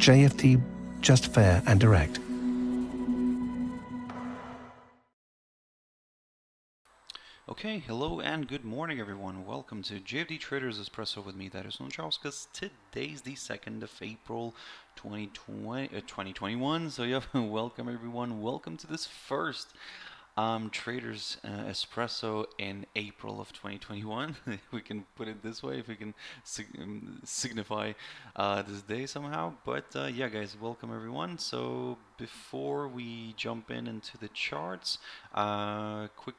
JFD, just fair and direct. Okay, hello and good morning everyone. Welcome to JFD Traders Espresso with me, Darius Anucauskas. Today's the 2nd of April 2021. So yeah, welcome everyone. Welcome to this first Traders Espresso in April of 2021. We can put it this way, if we can signify this day somehow. But yeah, guys, welcome everyone. So before we jump into the charts, quick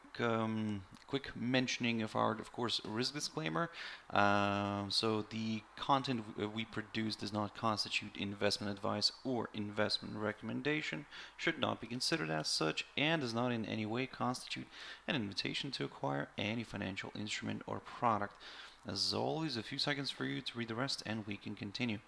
mentioning of our, of course, risk disclaimer. So the content we produce does not constitute investment advice or investment recommendation, should not be considered as such, and does not in any way constitute an invitation to acquire any financial instrument or product. As always, a few seconds for you to read the rest and we can continue.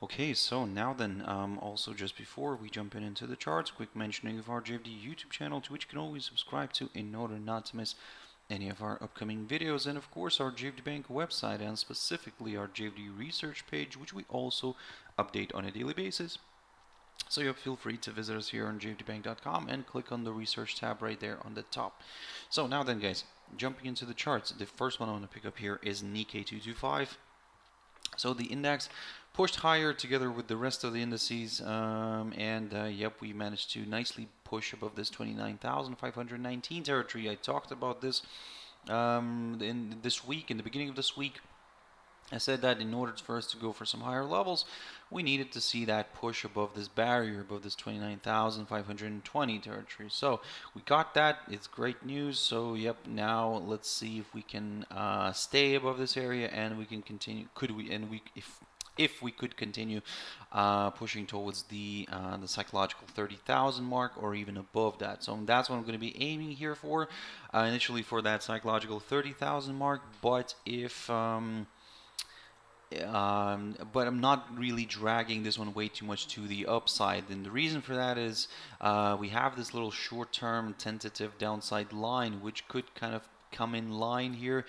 Okay, so now then, also just before we jump into the charts, quick mentioning of our JFD YouTube channel, to which you can always subscribe to in order not to miss any of our upcoming videos, and of course our JFD Bank website, and specifically our JFD research page, which we also update on a daily basis. So yeah, feel free to visit us here on jfdbank.com and click on the research tab right there on the top. So now then, guys, jumping into the charts, the first one I want to pick up here is Nikkei 225. So the index pushed higher together with the rest of the indices, yep, we managed to nicely push above this 29,519 territory. I talked about this in the beginning of this week. I said that in order for us to go for some higher levels, we needed to see that push above this barrier, above this 29,520 territory. So we got that. It's great news. So yep, now let's see if we can stay above this area and we can continue. If we could continue pushing towards the psychological 30,000 mark or even above that. So that's what I'm going to be aiming here for, initially for that psychological 30,000 mark. But if but I'm not really dragging this one way too much to the upside. And the reason for that is we have this little short-term tentative downside line, which could kind of come in line here,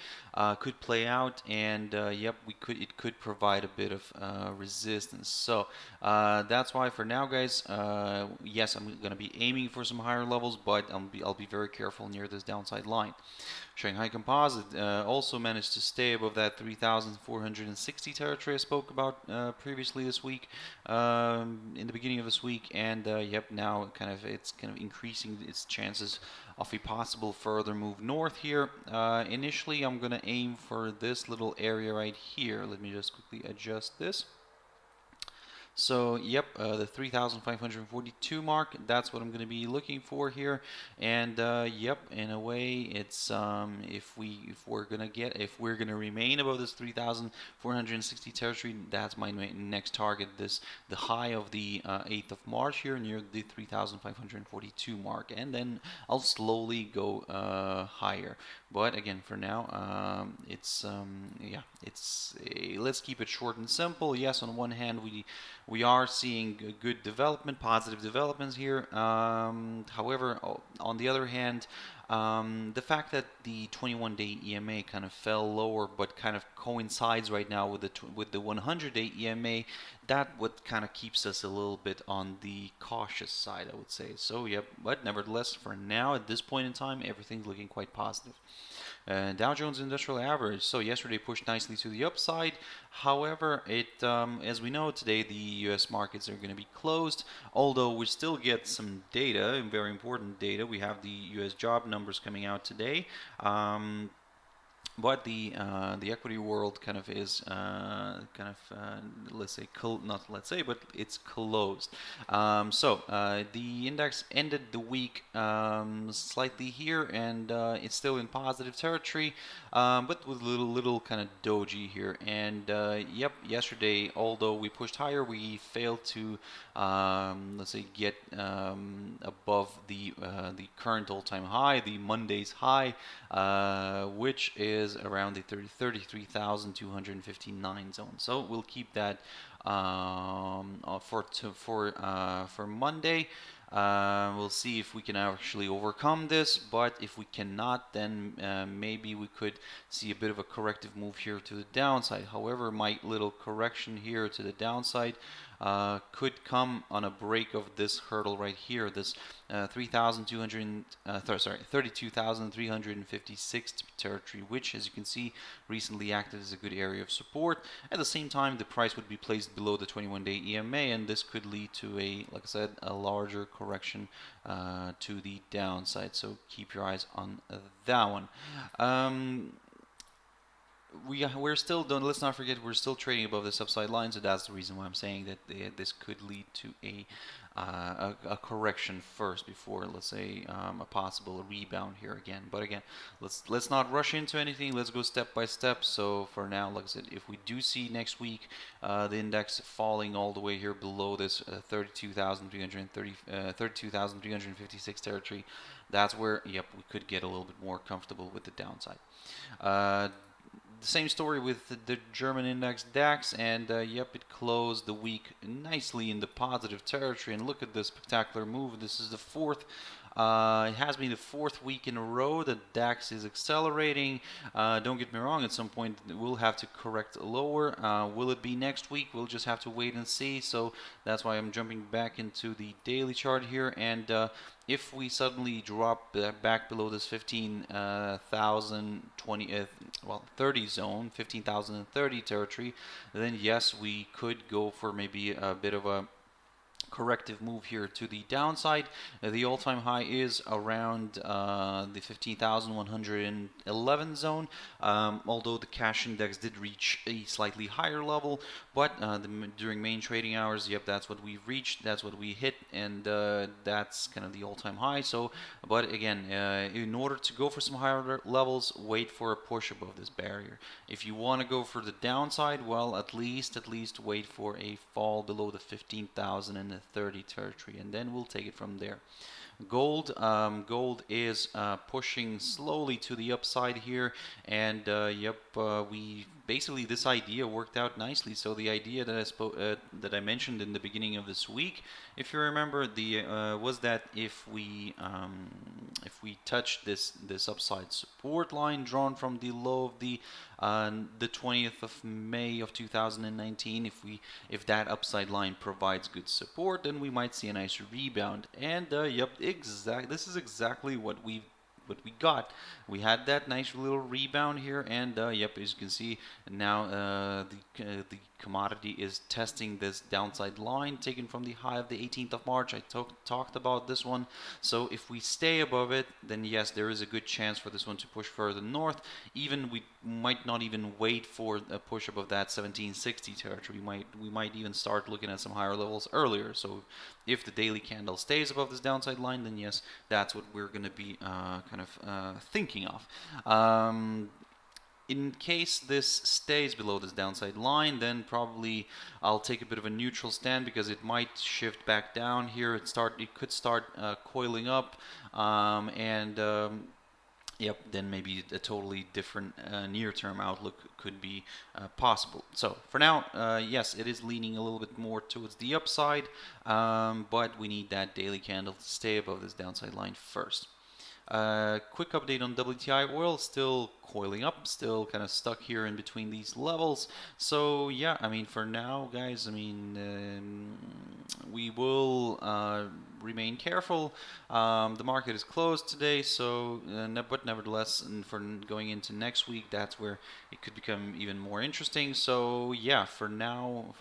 could play out, and yep, it could provide a bit of resistance. So that's why for now, guys, yes, I'm going to be aiming for some higher levels, but I'll be very careful near this downside line. Shanghai Composite also managed to stay above that 3,460 territory I spoke about previously this week, in the beginning of this week, and yep, now it's kind of increasing its chances of a possible further move north here. Initially, I'm going to aim for this little area right here. Let me just quickly adjust this. So yep, the 3,542 mark, that's what I'm going to be looking for here. And yep, in a way, it's if we're gonna remain above this 3,460 territory, that's my next target. The high of the 8th of March here near the 3,542 mark, and then I'll slowly go higher. But again, for now, yeah, let's keep it short and simple. Yes, on one hand, we are seeing good development, positive developments here. However, on the other hand, the fact that the 21-day EMA kind of fell lower, but kind of coincides right now with the 100-day EMA, that what kind of keeps us a little bit on the cautious side, I would say. So yep, but nevertheless, for now, at this point in time, everything's looking quite positive. Dow Jones Industrial Average. So yesterday pushed nicely to the upside. However, as we know today, the U.S. markets are going to be closed. Although we still get some data, very important data. We have the U.S. job numbers coming out today. But the equity world kind of is let's say but it's closed. So the index ended the week slightly here, and it's still in positive territory, but with a little kind of doji here. And yep, yesterday, although we pushed higher, we failed to let's say get above the current all-time high, the Monday's high, which is is around the 33,259 zone. So we'll keep that for Monday. We'll see if we can actually overcome this, but if we cannot, then maybe we could see a bit of a corrective move here to the downside. However, my little correction here to the downside could come on a break of this hurdle right here, this 32,356 territory, which, as you can see, recently acted as a good area of support. At the same time, the price would be placed below the 21-day EMA, and this could lead to a, like I said, a larger correction to the downside. So keep your eyes on that one. We're still, let's not forget, we're still trading above this upside line, so that's the reason why I'm saying that this could lead to a correction first before, let's say, a possible rebound here again. But again, let's not rush into anything. Let's go step by step. So for now, like I said, if we do see next week the index falling all the way here below this 32,356 territory, that's where, yep, we could get a little bit more comfortable with the downside. The same story with the German index DAX, and yep, it closed the week nicely in the positive territory. And look at this spectacular move. This is the fourth. It has been the fourth week in a row that DAX is accelerating. Don't get me wrong, at some point we'll have to correct lower. Will it be next week? We'll just have to wait and see. So that's why I'm jumping back into the daily chart here. And if we suddenly drop back below this 15,030 zone, 15,030 territory, then yes, we could go for maybe a bit of a corrective move here to the downside. The all-time high is around the 15,111 zone, although the cash index did reach a slightly higher level, but during main trading hours, yep, that's what we've reached, that's what we hit, and that's kind of the all-time high. So, but again, in order to go for some higher levels, wait for a push above this barrier. If you want to go for the downside, well, at least wait for a fall below the 15,030 territory, and then we'll take it from there. Gold is pushing slowly to the upside here, and yep, we basically, this idea worked out nicely. So the idea that I mentioned in the beginning of this week, if you remember, was that if we touch this upside support line drawn from the low of the 20th of May of 2019, if that upside line provides good support, then we might see a nice rebound. And yep, this is exactly what we got. We had that nice little rebound here, and yep, as you can see now, the commodity is testing this downside line taken from the high of the 18th of March. I talked about this one. So if we stay above it, then yes, there is a good chance for this one to push further north. Even we might not even wait for a push above that 1760 territory. We might even start looking at some higher levels earlier. So if the daily candle stays above this downside line, then yes, that's what we're going to be kind of thinking of. In case this stays below this downside line, then probably I'll take a bit of a neutral stand, because it might shift back down here. It could start coiling up, yep, then maybe a totally different near-term outlook could be possible. So for now, yes, it is leaning a little bit more towards the upside, but we need that daily candle to stay above this downside line first. Quick update on WTI oil, still coiling up, still kind of stuck here in between these levels. So yeah, I mean, for now, guys, I mean, we will remain careful. The market is closed today, so but nevertheless, and for going into next week, that's where it could become even more interesting. So yeah, for now,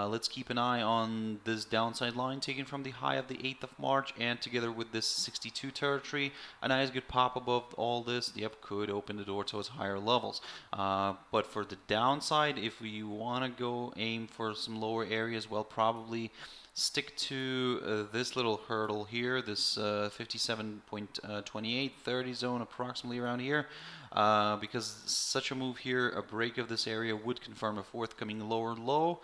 let's keep an eye on this downside line taken from the high of the 8th of March, and together with this 62 territory, a nice good pop above all this, yep, could open the door towards higher levels. But for the downside, if we want to go aim for some lower areas, well, probably stick to this little hurdle here, this 57.2830 zone, approximately around here, because such a move here, a break of this area, would confirm a forthcoming lower low,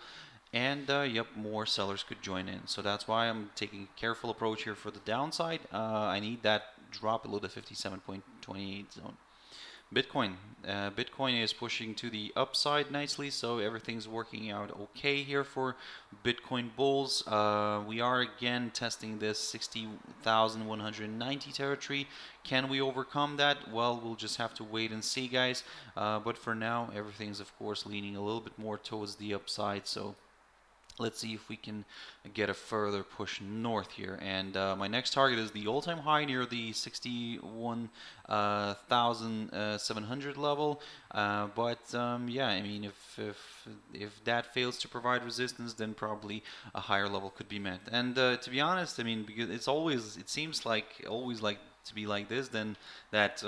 and yep, more sellers could join in. So that's why I'm taking a careful approach here for the downside. I need that drop below the 57.28 zone. Bitcoin. Bitcoin is pushing to the upside nicely, so everything's working out okay here for Bitcoin bulls. We are again testing this 60,190 territory. Can we overcome that? Well, we'll just have to wait and see, guys. But for now, everything's of course leaning a little bit more towards the upside. So let's see if we can get a further push north here. And my next target is the all-time high near the 61,700 level. Yeah, I mean, if that fails to provide resistance, then probably a higher level could be met. And to be honest, I mean, because it seems like always like to be like this, then that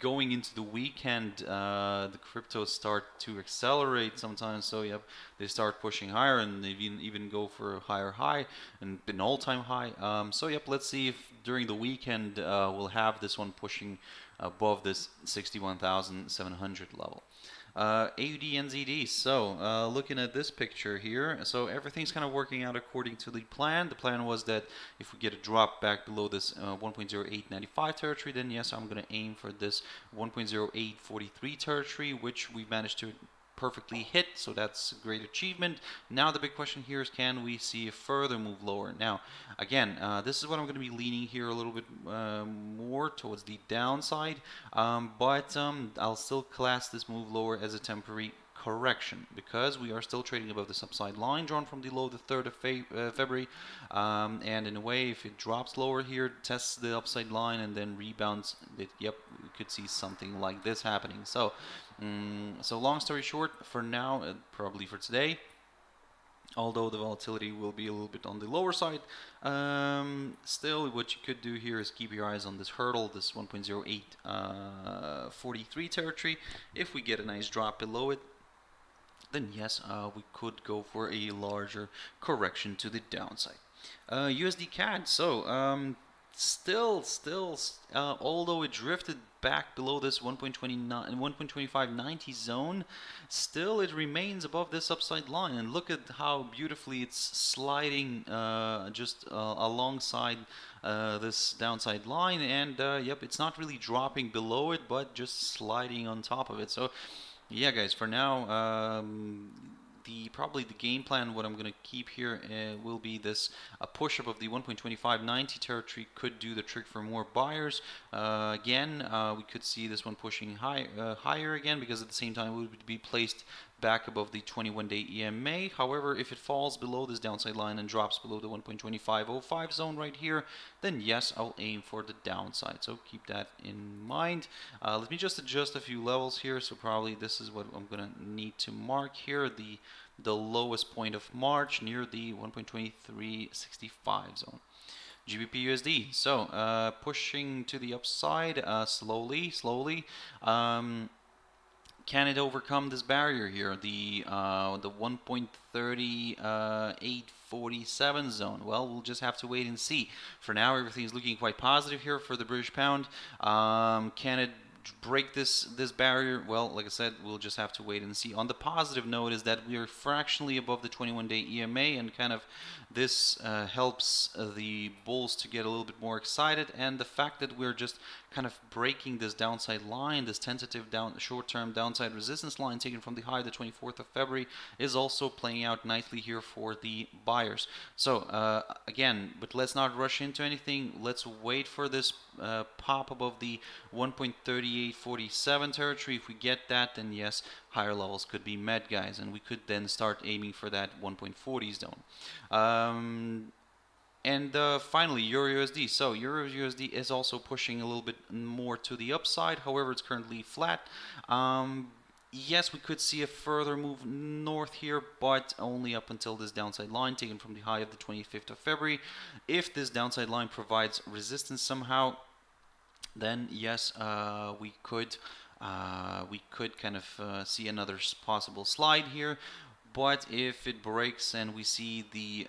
going into the weekend, the cryptos start to accelerate sometimes. So yep, they start pushing higher, and they even go for a higher high and an all-time high. So yep, let's see if during the weekend we'll have this one pushing above this 61,700 level. AUD NZD. So looking at this picture here, so everything's kind of working out according to the plan. The plan was that if we get a drop back below this 1.0895 territory, then yes, I'm going to aim for this 1.0843 territory, which we managed to perfectly hit, so that's a great achievement. Now the big question here is, can we see a further move lower? Now again, this is what I'm going to be leaning here a little bit more towards the downside, but I'll still class this move lower as a temporary correction, because we are still trading above this upside line drawn from the low the 3rd of February, and in a way, if it drops lower here, tests the upside line and then rebounds, yep, we could see something like this happening. So so long story short, for now, probably for today, although the volatility will be a little bit on the lower side, still what you could do here is keep your eyes on this hurdle, this 1.0843 territory. If we get a nice drop below it, then yes, we could go for a larger correction to the downside. USD CAD, so although it drifted back below this 1.2590 zone, still it remains above this upside line, and look at how beautifully it's sliding just alongside this downside line, and yep, it's not really dropping below it, but just sliding on top of it. So yeah, guys, for now, probably the game plan, what I'm going to keep here will be this push above the 1.2590 territory could do the trick for more buyers. Again, we could see this one pushing higher again, because at the same time it would be placed back above the 21-day EMA. However, if it falls below this downside line and drops below the 1.2505 zone right here, then yes, I'll aim for the downside. So keep that in mind. Let me just adjust a few levels here. So probably this is what I'm going to need to mark here, the lowest point of March near the 1.2365 zone. GBP USD, so pushing to the upside slowly. Can it overcome this barrier here, the 1.3847 zone? Well, we'll just have to wait and see. For now, everything is looking quite positive here for the British pound. Can it break this barrier? Well, like I said, we'll just have to wait and see. On the positive note is that we are fractionally above the 21-day EMA, and kind of this helps the bulls to get a little bit more excited, and the fact that we're just kind of breaking this downside line, this tentative short-term downside resistance line taken from the high the 24th of February, is also playing out nicely here for the buyers. So again, but let's not rush into anything. Let's wait for this pop above the 1.3847 territory. If we get that, then yes, higher levels could be met, guys, and we could then start aiming for that 1.40 zone. And finally, EURUSD. So EURUSD is also pushing a little bit more to the upside. However, it's currently flat. Yes, we could see a further move north here, but only up until this downside line taken from the high of the 25th of February. If this downside line provides resistance somehow, then yes, we could kind of see another possible slide here. But if it breaks and we see the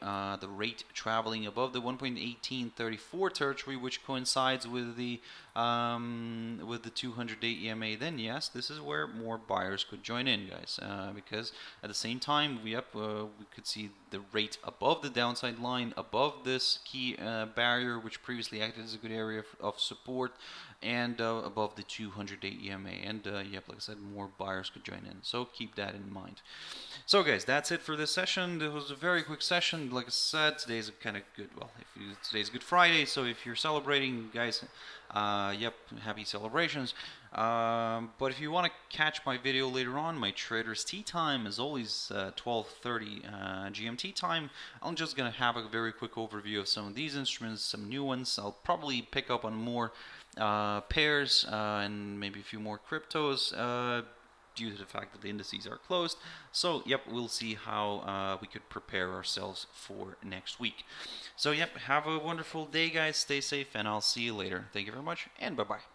rate traveling above the 1.1834 territory, which coincides with the 200-day EMA, then yes, this is where more buyers could join in, guys. Because at the same time, we could see the rate above the downside line, above this key barrier, which previously acted as a good area of support, and above the 200-day EMA. And yep, like I said, more buyers could join in. So keep that in mind. So guys, that's it for this session. It was a very quick session. Like I said, today's a kind of good, well, today's Good Friday, so if you're celebrating, guys, yep, happy celebrations. But if you want to catch my video later on, my Trader's Tea Time is always 12:30 GMT time. I'm just going to have a very quick overview of some of these instruments, some new ones. I'll probably pick up on more pairs and maybe a few more cryptos. Due to the fact that the indices are closed. So, yep, we'll see how we could prepare ourselves for next week. So, yep, have a wonderful day, guys. Stay safe, and I'll see you later. Thank you very much, and bye-bye.